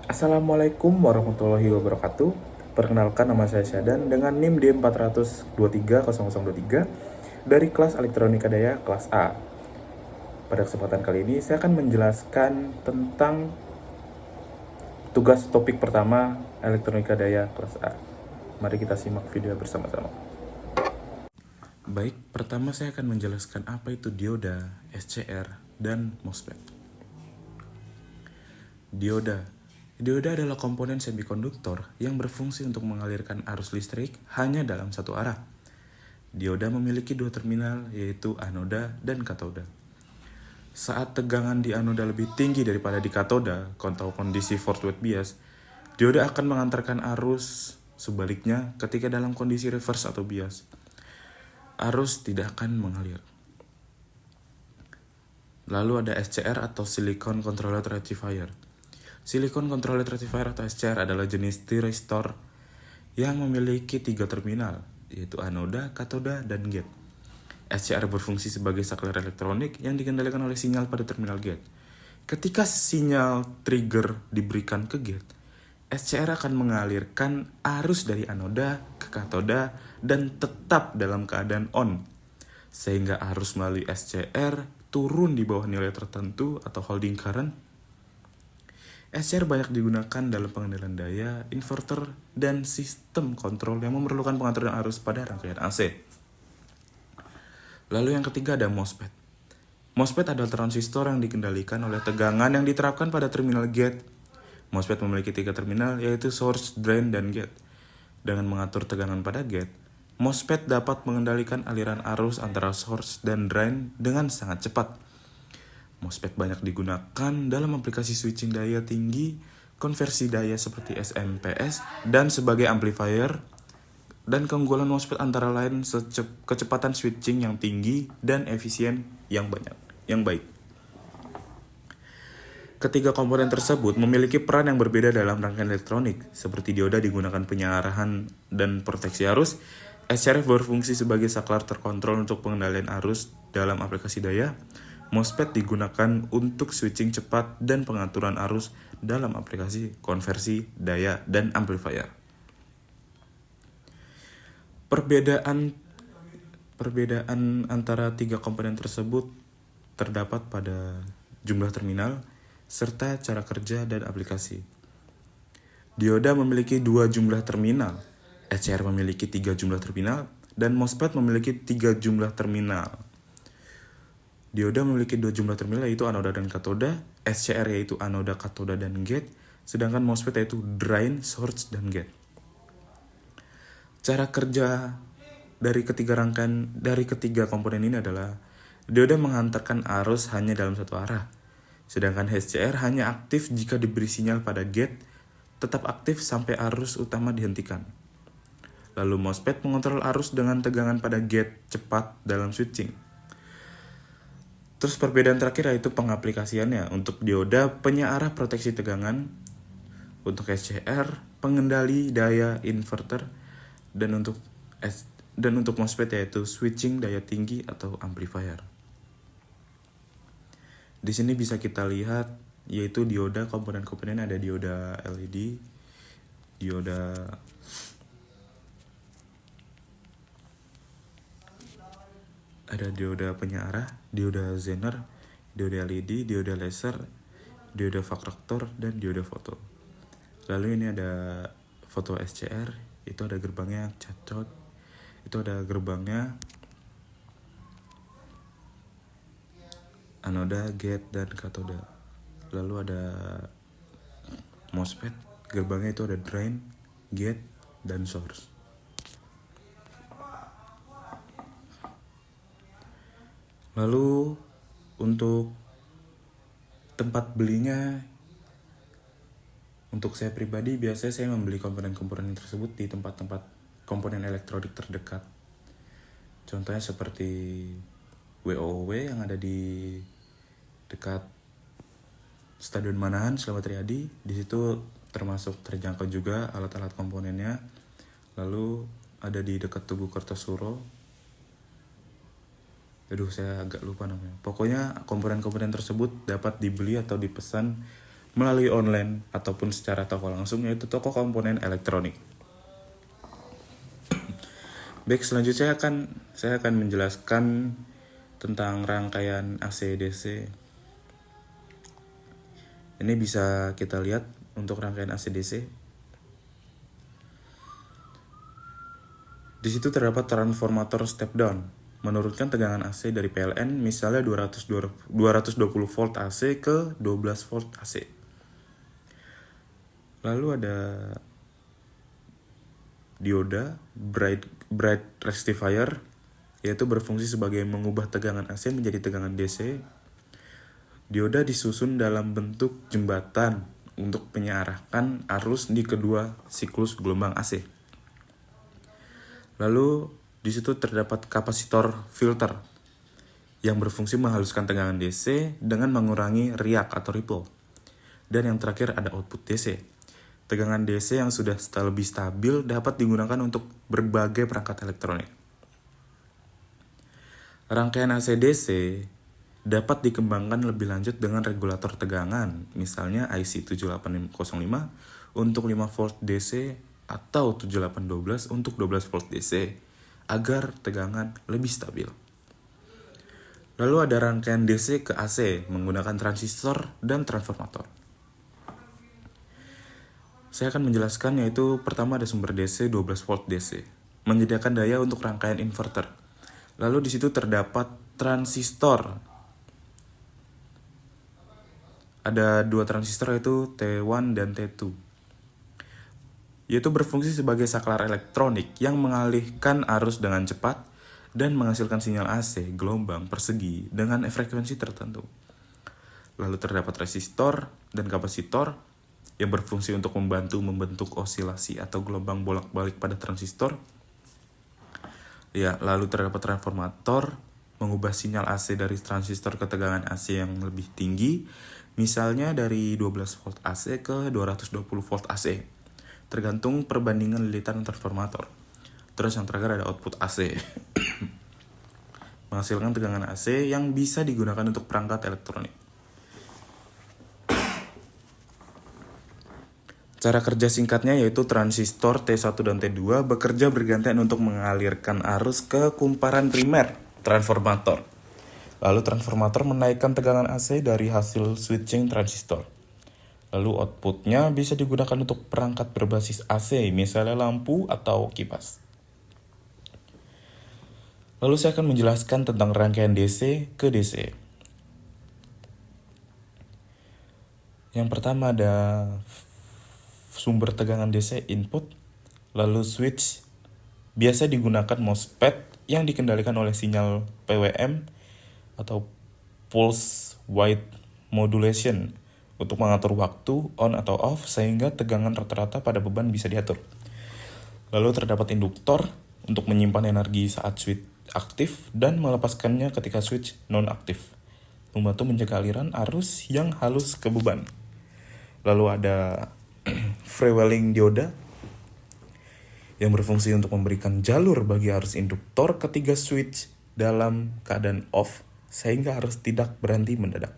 Assalamualaikum warahmatullahi wabarakatuh. Perkenalkan, nama saya Syadan dengan NIM D423 dari kelas Elektronika Daya kelas A. Pada kesempatan kali ini saya akan menjelaskan tentang tugas topik pertama Elektronika Daya kelas A. Mari kita simak video bersama-sama. Baik, pertama saya akan menjelaskan apa itu dioda, SCR, dan MOSFET. Dioda adalah komponen semikonduktor yang berfungsi untuk mengalirkan arus listrik hanya dalam satu arah. Dioda memiliki dua terminal, yaitu anoda dan katoda. Saat tegangan di anoda lebih tinggi daripada di katoda, atau kondisi forward wave bias, dioda akan mengantarkan arus. Sebaliknya, ketika dalam kondisi reverse atau bias, arus tidak akan mengalir. Lalu ada SCR atau Silicon Controlled Rectifier. Silicon Controlled Rectifier atau SCR adalah jenis thyristor yang memiliki tiga terminal, yaitu anoda, katoda, dan gate. SCR berfungsi sebagai saklar elektronik yang dikendalikan oleh sinyal pada terminal gate. Ketika sinyal trigger diberikan ke gate, SCR akan mengalirkan arus dari anoda ke katoda dan tetap dalam keadaan on, sehingga arus melalui SCR turun di bawah nilai tertentu atau holding current. SCR banyak digunakan dalam pengendalian daya, inverter, dan sistem kontrol yang memerlukan pengaturan arus pada rangkaian AC. Lalu yang ketiga ada MOSFET. MOSFET adalah transistor yang dikendalikan oleh tegangan yang diterapkan pada terminal gate. MOSFET memiliki tiga terminal, yaitu source, drain, dan gate. Dengan mengatur tegangan pada gate, MOSFET dapat mengendalikan aliran arus antara source dan drain dengan sangat cepat. MOSFET banyak digunakan dalam aplikasi switching daya tinggi, konversi daya seperti SMPS, dan sebagai amplifier. Dan keunggulan MOSFET antara lain kecepatan switching yang tinggi dan efisien yang baik. Ketiga komponen tersebut memiliki peran yang berbeda dalam rangkaian elektronik. Seperti dioda digunakan penyarahan dan proteksi arus, SCR berfungsi sebagai saklar terkontrol untuk pengendalian arus dalam aplikasi daya. MOSFET digunakan untuk switching cepat dan pengaturan arus dalam aplikasi konversi daya dan amplifier. Perbedaan antara tiga komponen tersebut terdapat pada jumlah terminal serta cara kerja dan aplikasi. Dioda memiliki dua jumlah terminal, SCR memiliki tiga jumlah terminal, dan MOSFET memiliki tiga jumlah terminal. Dioda memiliki dua jumlah terminal, yaitu anoda dan katoda, SCR yaitu anoda, katoda, dan gate, sedangkan MOSFET yaitu drain, source, dan gate. Cara kerja dari ketiga komponen ini adalah dioda menghantarkan arus hanya dalam satu arah, sedangkan SCR hanya aktif jika diberi sinyal pada gate, tetap aktif sampai arus utama dihentikan. Lalu MOSFET mengontrol arus dengan tegangan pada gate cepat dalam switching. Terus perbedaan terakhir yaitu pengaplikasiannya. Untuk dioda, penyearah proteksi tegangan. Untuk SCR, pengendali daya inverter. Dan untuk MOSFET yaitu switching daya tinggi atau amplifier. Di sini bisa kita lihat yaitu dioda, komponen-komponen ada dioda LED, ada dioda penyearah, dioda Zener, dioda LED, dioda laser, dioda faktor, dan dioda foto. Lalu ini ada foto SCR, itu ada gerbangnya cathode, itu ada gerbangnya anoda, gate, dan katoda. Lalu ada MOSFET, gerbangnya itu ada drain, gate, dan source. Lalu untuk tempat belinya, untuk saya pribadi biasanya saya membeli komponen-komponen tersebut di tempat-tempat komponen elektronik terdekat. Contohnya seperti WOW yang ada di dekat Stadion Manahan Slamet Riyadi. Di situ termasuk terjangkau juga alat-alat komponennya. Lalu ada di dekat Tugu Kertosuro. Saya agak lupa namanya. Pokoknya komponen-komponen tersebut dapat dibeli atau dipesan melalui online ataupun secara toko langsung, yaitu toko komponen elektronik. Baik, selanjutnya saya akan menjelaskan tentang rangkaian AC DC. Ini bisa kita lihat untuk rangkaian AC DC. Di situ terdapat transformator step down, menurunkan tegangan AC dari PLN misalnya 220 volt AC ke 12 volt AC. Lalu ada dioda bright rectifier, yaitu berfungsi sebagai mengubah tegangan AC menjadi tegangan DC. Dioda disusun dalam bentuk jembatan untuk mengarahkan arus di kedua siklus gelombang AC. Lalu di situ terdapat kapasitor filter yang berfungsi menghaluskan tegangan DC dengan mengurangi riak atau ripple. Dan yang terakhir ada output DC. Tegangan DC yang sudah lebih stabil dapat digunakan untuk berbagai perangkat elektronik. Rangkaian AC DC dapat dikembangkan lebih lanjut dengan regulator tegangan, misalnya IC 7805 untuk 5 volt DC atau 7812 untuk 12 volt DC agar tegangan lebih stabil. Lalu ada rangkaian DC ke AC menggunakan transistor dan transformator. Saya akan menjelaskan, yaitu pertama ada sumber DC 12 volt DC, menyediakan daya untuk rangkaian inverter. Lalu di situ terdapat transistor. Ada dua transistor, yaitu T1 dan T2. Yaitu berfungsi sebagai saklar elektronik yang mengalihkan arus dengan cepat dan menghasilkan sinyal AC gelombang persegi dengan frekuensi tertentu. Lalu terdapat resistor dan kapasitor yang berfungsi untuk membantu membentuk osilasi atau gelombang bolak-balik pada transistor. Ya, lalu terdapat transformator mengubah sinyal AC dari transistor ke tegangan AC yang lebih tinggi, misalnya dari 12 volt AC ke 220 volt AC. Tergantung perbandingan lilitan transformator. Terus yang terakhir ada output AC. Menghasilkan tegangan AC yang bisa digunakan untuk perangkat elektronik. Cara kerja singkatnya yaitu transistor T1 dan T2 bekerja bergantian untuk mengalirkan arus ke kumparan primer transformator. Lalu transformator menaikkan tegangan AC dari hasil switching transistor. Lalu outputnya bisa digunakan untuk perangkat berbasis AC, misalnya lampu atau kipas. Lalu saya akan menjelaskan tentang rangkaian DC ke DC. Yang pertama ada sumber tegangan DC input, lalu switch. Biasa digunakan MOSFET yang dikendalikan oleh sinyal PWM atau pulse width modulation untuk mengatur waktu on atau off sehingga tegangan rata-rata pada beban bisa diatur. Lalu terdapat induktor untuk menyimpan energi saat switch aktif dan melepaskannya ketika switch non-aktif, membantu menjaga aliran arus yang halus ke beban. Lalu ada freewheeling dioda yang berfungsi untuk memberikan jalur bagi arus induktor ketika switch dalam keadaan off sehingga arus tidak berhenti mendadak.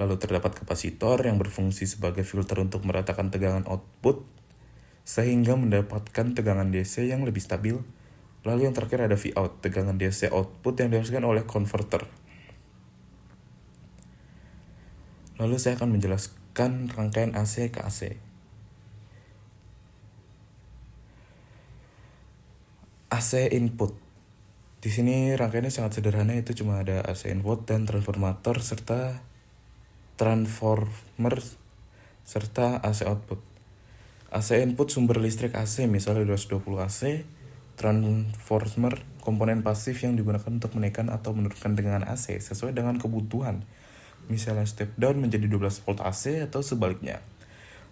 Lalu terdapat kapasitor yang berfungsi sebagai filter untuk meratakan tegangan output sehingga mendapatkan tegangan DC yang lebih stabil. Lalu yang terakhir ada Vout, tegangan DC output yang dihasilkan oleh konverter. Lalu saya akan menjelaskan rangkaian AC ke AC. AC input. Di sini rangkaiannya sangat sederhana, itu cuma ada AC input dan transformator serta transformer serta AC output. AC input sumber listrik AC misalnya 220 AC, transformer komponen pasif yang digunakan untuk menaikkan atau menurunkan tegangan AC sesuai dengan kebutuhan. Misalnya step down menjadi 12 volt AC atau sebaliknya.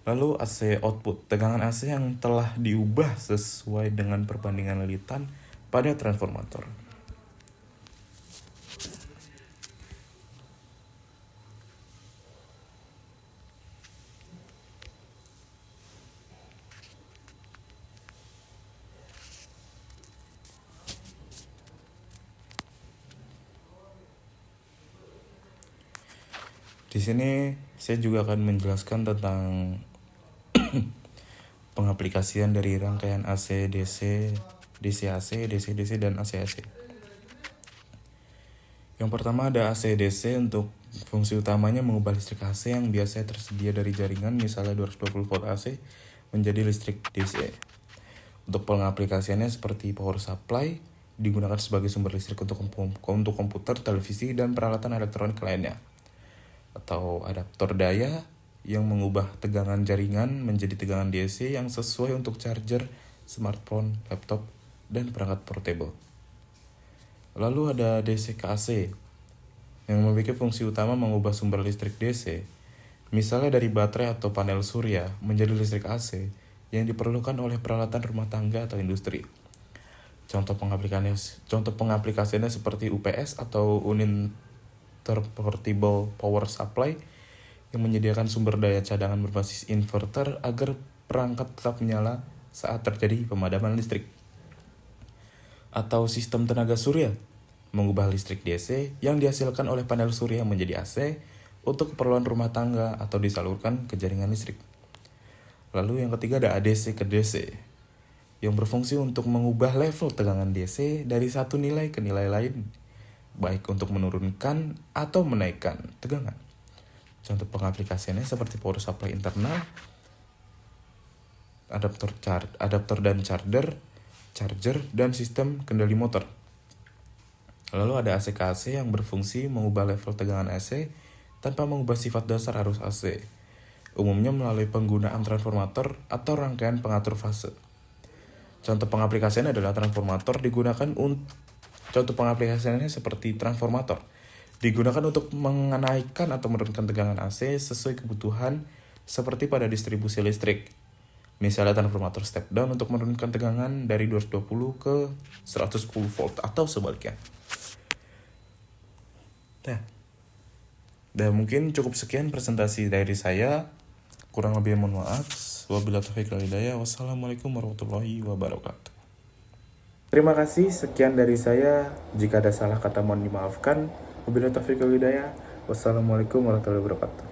Lalu AC output, tegangan AC yang telah diubah sesuai dengan perbandingan lilitan pada transformator. Di sini Saya juga akan menjelaskan tentang pengaplikasian dari rangkaian AC DC, DC AC, DC DC dan AC AC. Yang pertama ada AC DC. Untuk fungsi utamanya mengubah listrik AC yang biasanya tersedia dari jaringan, misalnya 220 volt AC, menjadi listrik DC. Untuk pengaplikasiannya seperti power supply, digunakan sebagai sumber listrik untuk komputer, televisi, dan peralatan elektronik lainnya. Atau adaptor daya yang mengubah tegangan jaringan menjadi tegangan DC yang sesuai untuk charger, smartphone, laptop, dan perangkat portable. Lalu ada DC ke AC yang memiliki fungsi utama mengubah sumber listrik DC, misalnya dari baterai atau panel surya, menjadi listrik AC yang diperlukan oleh peralatan rumah tangga atau industri. Contoh pengaplikasiannya seperti UPS atau Unit Portable Power Supply yang menyediakan sumber daya cadangan berbasis inverter agar perangkat tetap menyala saat terjadi pemadaman listrik. Atau sistem tenaga surya, mengubah listrik DC yang dihasilkan oleh panel surya menjadi AC untuk keperluan rumah tangga atau disalurkan ke jaringan listrik. Lalu yang ketiga ada ADC ke DC, yang berfungsi untuk mengubah level tegangan DC dari satu nilai ke nilai lain, baik untuk menurunkan atau menaikkan tegangan. Contoh pengaplikasiannya seperti power supply internal, adaptor dan charger, dan sistem kendali motor. Lalu ada AC ke AC yang berfungsi mengubah level tegangan AC tanpa mengubah sifat dasar arus AC, umumnya melalui penggunaan transformator atau rangkaian pengatur fase. Contoh pengaplikasiannya adalah contoh pengaplikasiannya seperti transformator, digunakan untuk menaikkan atau menurunkan tegangan AC sesuai kebutuhan seperti pada distribusi listrik. Misalnya transformator step down untuk menurunkan tegangan dari 220 ke 110 volt atau sebaliknya. Dan mungkin cukup sekian presentasi dari saya. Kurang lebih mohon maaf. Wabillahi taufiq wal hidayah. Wassalamualaikum warahmatullahi wabarakatuh. Terima kasih, sekian dari saya. Jika ada salah kata mohon dimaafkan. Wabillahi taufiq wal hidayah. Wassalamualaikum warahmatullahi wabarakatuh.